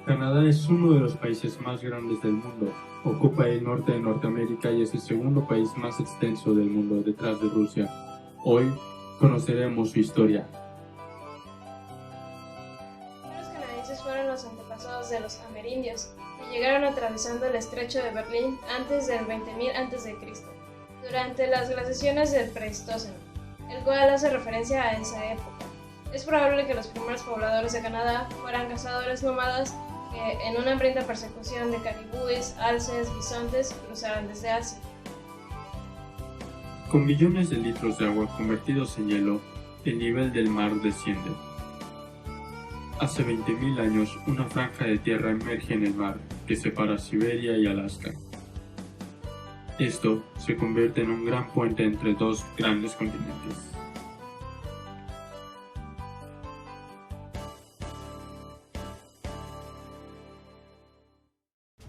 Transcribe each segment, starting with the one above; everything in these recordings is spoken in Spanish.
Canadá es uno de los países más grandes del mundo. Ocupa el norte de Norteamérica y es el segundo país más extenso del mundo detrás de Rusia. Hoy conoceremos su historia. Los canadienses fueron los antepasados de los amerindios, que llegaron atravesando el estrecho de Berlín antes del 20.000 a.C., durante las glaciaciones del Pleistoceno, el cual hace referencia a esa época. Es probable que los primeros pobladores de Canadá fueran cazadores nómadas que, en una hambrienta persecución de caribúes, alces, bisontes, cruzaron desde Asia. Con millones de litros de agua convertidos en hielo, el nivel del mar desciende. Hace 20.000 años, una franja de tierra emerge en el mar que separa Siberia y Alaska. Esto se convierte en un gran puente entre dos grandes continentes.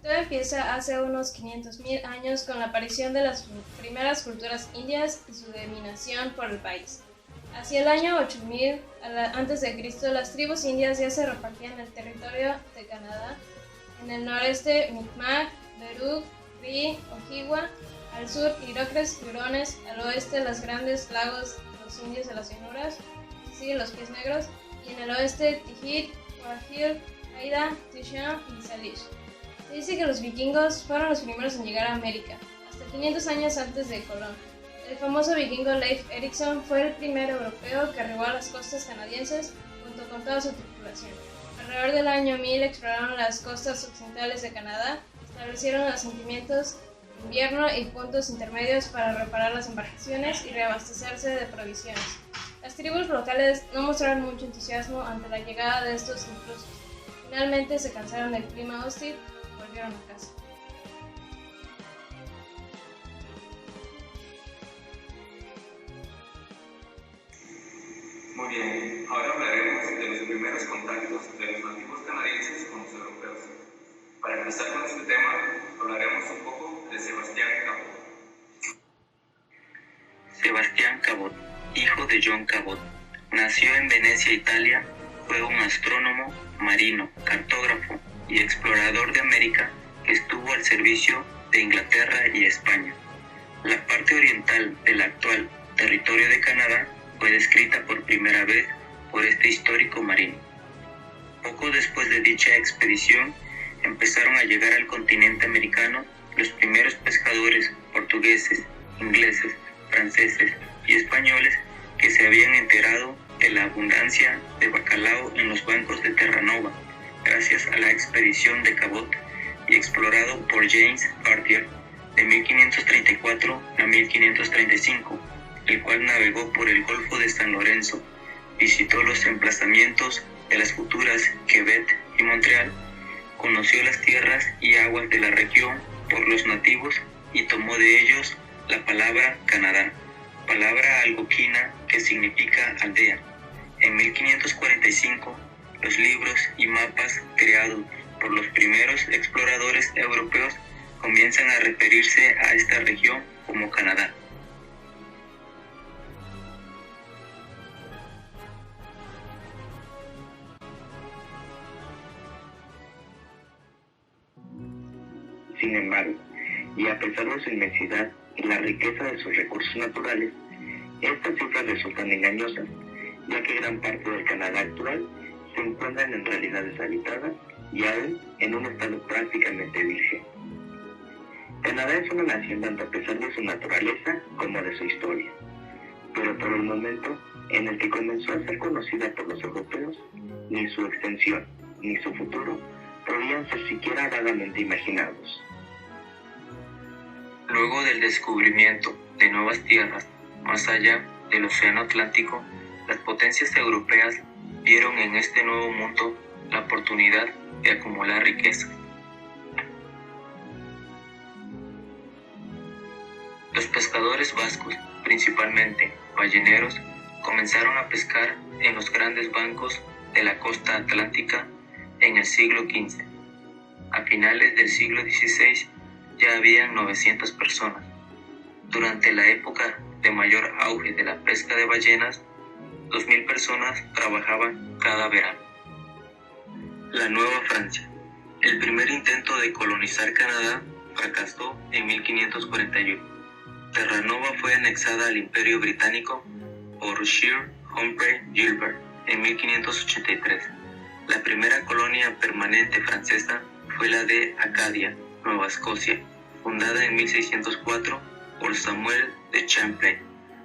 Todo empieza hace unos 500.000 años con la aparición de las primeras culturas indias y su dominación por el país. Hacia el año 8000 a.C., las tribus indias ya se repartían el territorio de Canadá. En el noreste, Mi'kmaq, Darug, Cree, Ojibwa; al sur, Iroquois, Hurones; al oeste, los grandes lagos, los indios de las llanuras, es decir, los pies negros; y en el oeste, Tihit, Guajir, Haida, Tishan y Salish. Se dice que los vikingos fueron los primeros en llegar a América, hasta 500 años antes de Colón. El famoso vikingo Leif Erikson fue el primer europeo que arribó a las costas canadienses junto con toda su tripulación. Alrededor del año 1000 exploraron las costas occidentales de Canadá, establecieron asentamientos de invierno y puntos intermedios para reparar las embarcaciones y reabastecerse de provisiones. Las tribus locales no mostraron mucho entusiasmo ante la llegada de estos intrusos. Finalmente se cansaron del clima hostil y volvieron a casa. Muy bien, ahora hablaremos de los primeros contactos de los nativos canadienses con los europeos. Para empezar con este tema, hablaremos un poco de Sebastián Cabot. Sebastián Cabot, hijo de John Cabot, nació en Venecia, Italia. Fue un astrónomo, marino, cartógrafo y explorador de América que estuvo al servicio de Inglaterra y España. La parte oriental del actual territorio de Canadá fue descrita por primera vez por este histórico marino. Poco después de dicha expedición, empezaron a llegar al continente americano los primeros pescadores portugueses, ingleses, franceses y españoles que se habían enterado de la abundancia de bacalao en los bancos de Terranova, gracias a la expedición de Cabot y explorado por James Cartier de 1534 a 1535, el cual navegó por el Golfo de San Lorenzo, visitó los emplazamientos de las futuras Quebec y Montreal, conoció las tierras y aguas de la región por los nativos y tomó de ellos la palabra Canadá, palabra algonquina que significa aldea. En 1545, los libros y mapas creados por los primeros exploradores europeos comienzan a referirse a esta región como Canadá. Sin embargo, y a pesar de su inmensidad y la riqueza de sus recursos naturales, estas cifras resultan engañosas, ya que gran parte del Canadá actual se encuentran en realidad deshabitadas y aún en un estado prácticamente virgen. Canadá es una nación tanto a pesar de su naturaleza como de su historia, pero por el momento en el que comenzó a ser conocida por los europeos, ni su extensión ni su futuro podían ser siquiera vagamente imaginados. Luego del descubrimiento de nuevas tierras más allá del Océano Atlántico, las potencias europeas vieron en este nuevo mundo la oportunidad de acumular riquezas. Los pescadores vascos, principalmente balleneros, comenzaron a pescar en los grandes bancos de la costa atlántica en el siglo XV. A finales del siglo XVI ya habían 900 personas. Durante la época de mayor auge de la pesca de ballenas, 2.000 personas trabajaban cada verano. La Nueva Francia. El primer intento de colonizar Canadá fracasó en 1541. Terranova fue anexada al Imperio Británico por Sir Humphrey Gilbert en 1583. La primera colonia permanente francesa fue la de Acadia, Nueva Escocia, fundada en 1604 por Samuel de Champlain,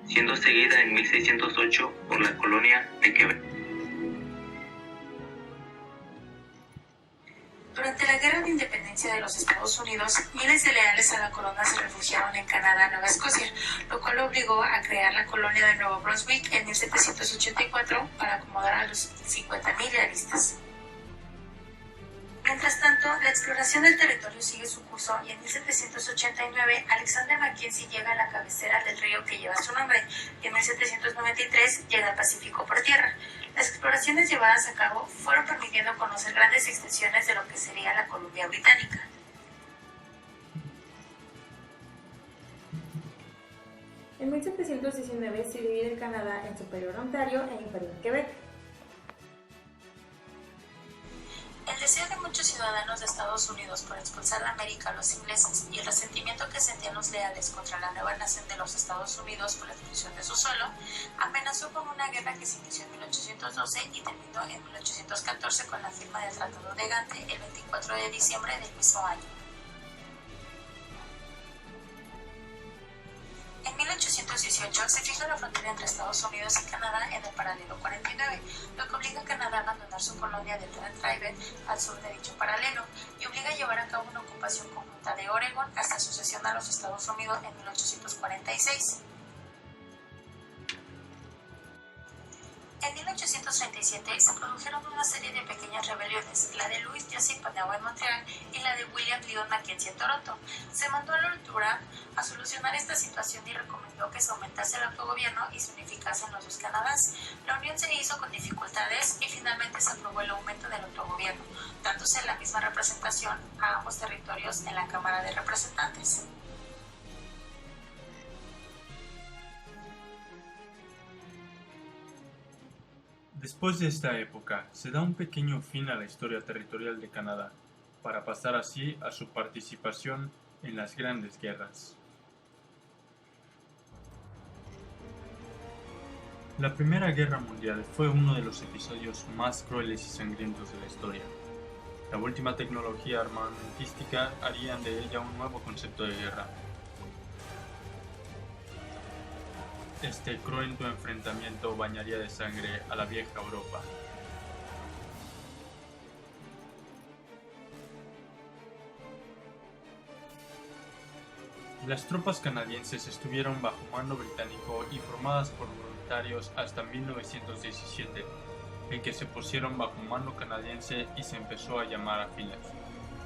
siendo seguida en 1608 por la colonia de Quebec. Durante la Guerra de Independencia de los Estados Unidos, miles de leales a la corona se refugiaron en Canadá, Nueva Escocia, lo cual obligó a crear la colonia de Nuevo Brunswick en 1784 para acomodar a los 50,000 lealistas. Mientras tanto, la exploración del territorio sigue su curso y en 1789 Alexander Mackenzie llega a la cabecera del río que lleva su nombre y en 1793 llega al Pacífico por tierra. Las exploraciones llevadas a cabo fueron permitiendo conocer grandes extensiones de lo que sería la Columbia Británica. En 1719 se divide el Canadá en Superior Ontario e Inferior Quebec. El deseo de muchos ciudadanos de Estados Unidos por expulsar de América a los ingleses y el resentimiento que sentían los leales contra la nueva nación de los Estados Unidos por la expulsión de su suelo, amenazó con una guerra que se inició en 1812 y terminó en 1814 con la firma del Tratado de Gante el 24 de diciembre del mismo año. En 1818 se fija la frontera entre Estados Unidos y Canadá en el paralelo 49, lo que obliga a Canadá a abandonar su colonia de Grand River al sur de dicho paralelo y obliga a llevar a cabo una ocupación conjunta de Oregon hasta su cesión a los Estados Unidos en 1846. En 1837 se produjeron una serie de pequeñas rebeliones, la de Louis Joseph Paneau en Montreal y la de William Lyon Mackenzie en Toronto. Se mandó a Lord Durham a solucionar esta situación y recomendó que se aumentase el autogobierno y se unificasen los dos Canadás. La unión se hizo con dificultades y finalmente se aprobó el aumento del autogobierno, dándose la misma representación a ambos territorios en la Cámara de Representantes. Después de esta época, se da un pequeño fin a la historia territorial de Canadá, para pasar así a su participación en las grandes guerras. La Primera Guerra Mundial fue uno de los episodios más crueles y sangrientos de la historia. La última tecnología armamentística haría de ella un nuevo concepto de guerra. Este cruento enfrentamiento bañaría de sangre a la vieja Europa. Las tropas canadienses estuvieron bajo mando británico y formadas por voluntarios hasta 1917, en que se pusieron bajo mando canadiense y se empezó a llamar a filas,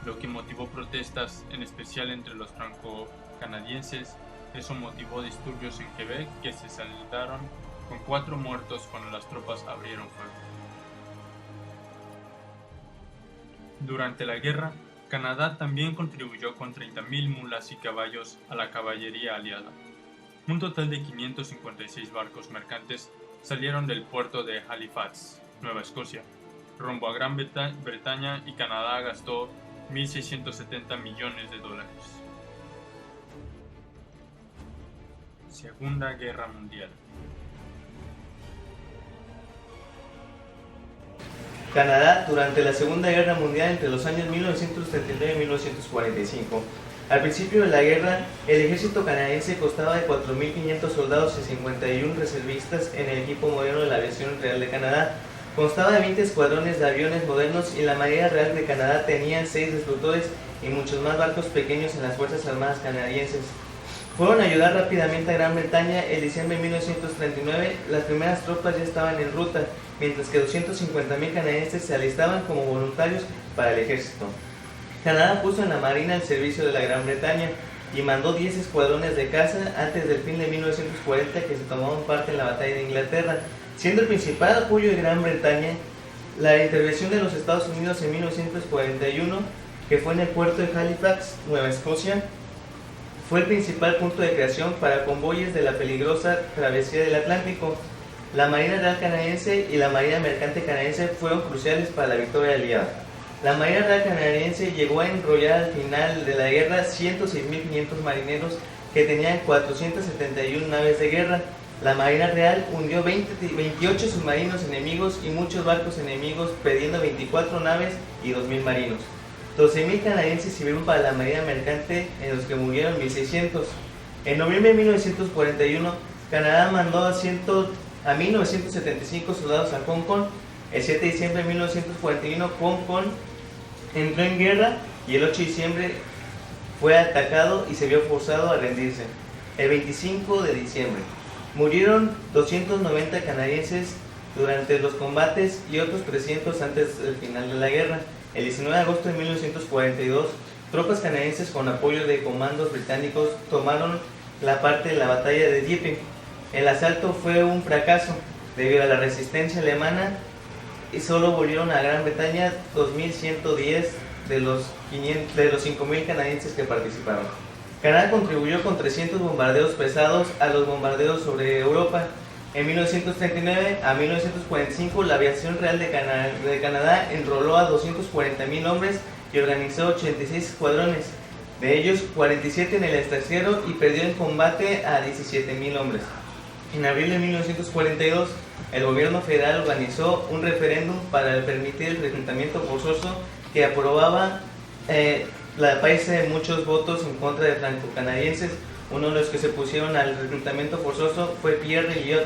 lo que motivó protestas, en especial entre los franco-canadienses. Eso motivó disturbios en Quebec que se saldaron con 4 muertos cuando las tropas abrieron fuego. Durante la guerra, Canadá también contribuyó con 30,000 mulas y caballos a la caballería aliada. Un total de 556 barcos mercantes salieron del puerto de Halifax, Nueva Escocia, rumbo a Gran Bretaña, y Canadá gastó $1,670 millones. Segunda Guerra Mundial. Canadá durante la Segunda Guerra Mundial entre los años 1939 y 1945. Al principio de la guerra, el ejército canadiense constaba de 4.500 soldados y 51 reservistas en el equipo moderno de la aviación real de Canadá. Constaba de 20 escuadrones de aviones modernos y la Marina Real de Canadá tenía 6 destructores y muchos más barcos pequeños en las Fuerzas Armadas canadienses. Fueron a ayudar rápidamente a Gran Bretaña. En diciembre de 1939, las primeras tropas ya estaban en ruta, mientras que 250,000 canadienses se alistaban como voluntarios para el ejército. Canadá puso en la Marina al servicio de la Gran Bretaña y mandó 10 escuadrones de caza antes del fin de 1940 que se tomaban parte en la batalla de Inglaterra, siendo el principal apoyo de Gran Bretaña la intervención de los Estados Unidos en 1941, que fue en el puerto de Halifax, Nueva Escocia. Fue el principal punto de creación para convoyes de la peligrosa travesía del Atlántico. La Marina Real canadiense y la Marina Mercante canadiense fueron cruciales para la victoria aliada. La Marina Real canadiense llegó a enrollar al final de la guerra 106.500 marineros que tenían 471 naves de guerra. La Marina Real hundió 28 submarinos enemigos y muchos barcos enemigos, perdiendo 24 naves y 2.000 marinos. 12.000 canadienses sirvieron para la Marina Mercante, en los que murieron 1.600. En noviembre de 1941, Canadá mandó a 1.975 soldados a Hong Kong. El 7 de diciembre de 1941, Hong Kong entró en guerra y el 8 de diciembre fue atacado y se vio forzado a rendirse. El 25 de diciembre murieron 290 canadienses durante los combates y otros 300 antes del final de la guerra. El 19 de agosto de 1942, tropas canadienses con apoyo de comandos británicos tomaron la parte de la batalla de Dieppe. El asalto fue un fracaso debido a la resistencia alemana y solo volvieron a Gran Bretaña 2.110 de los 5.000 canadienses que participaron. Canadá contribuyó con 300 bombardeos pesados a los bombardeos sobre Europa. En 1939 a 1945, la aviación real de Canadá enroló a 240.000 hombres y organizó 86 escuadrones, de ellos 47 en el extranjero, y perdió en combate a 17.000 hombres. En abril de 1942, el gobierno federal organizó un referéndum para permitir el reclutamiento forzoso que aprobaba la país de muchos votos en contra de franco-canadienses. Uno de los que se pusieron al reclutamiento forzoso fue Pierre Elliott,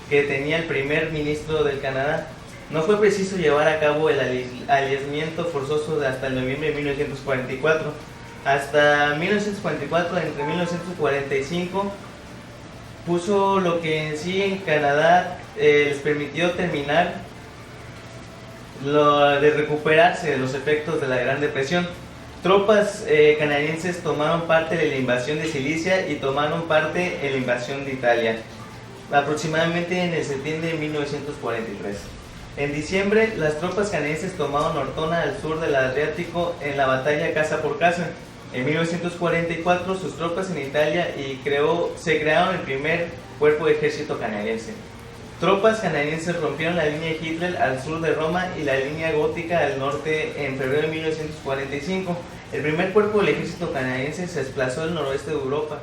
que tenía el primer ministro del Canadá. No fue preciso llevar a cabo el alistamiento forzoso hasta el noviembre de 1944. Hasta 1944, entre 1945, puso lo que en sí en Canadá les permitió terminar de recuperarse de los efectos de la Gran Depresión. Tropas canadienses tomaron parte de la invasión de Sicilia y tomaron parte en la invasión de Italia, aproximadamente en el septiembre de 1943. En diciembre, las tropas canadienses tomaron Ortona al sur del Adriático en la batalla casa por casa. En 1944, sus tropas en Italia se crearon el primer cuerpo de ejército canadiense. Tropas canadienses rompieron la línea de Hitler al sur de Roma y la línea gótica al norte en febrero de 1945. El primer cuerpo del ejército canadiense se desplazó al noroeste de Europa.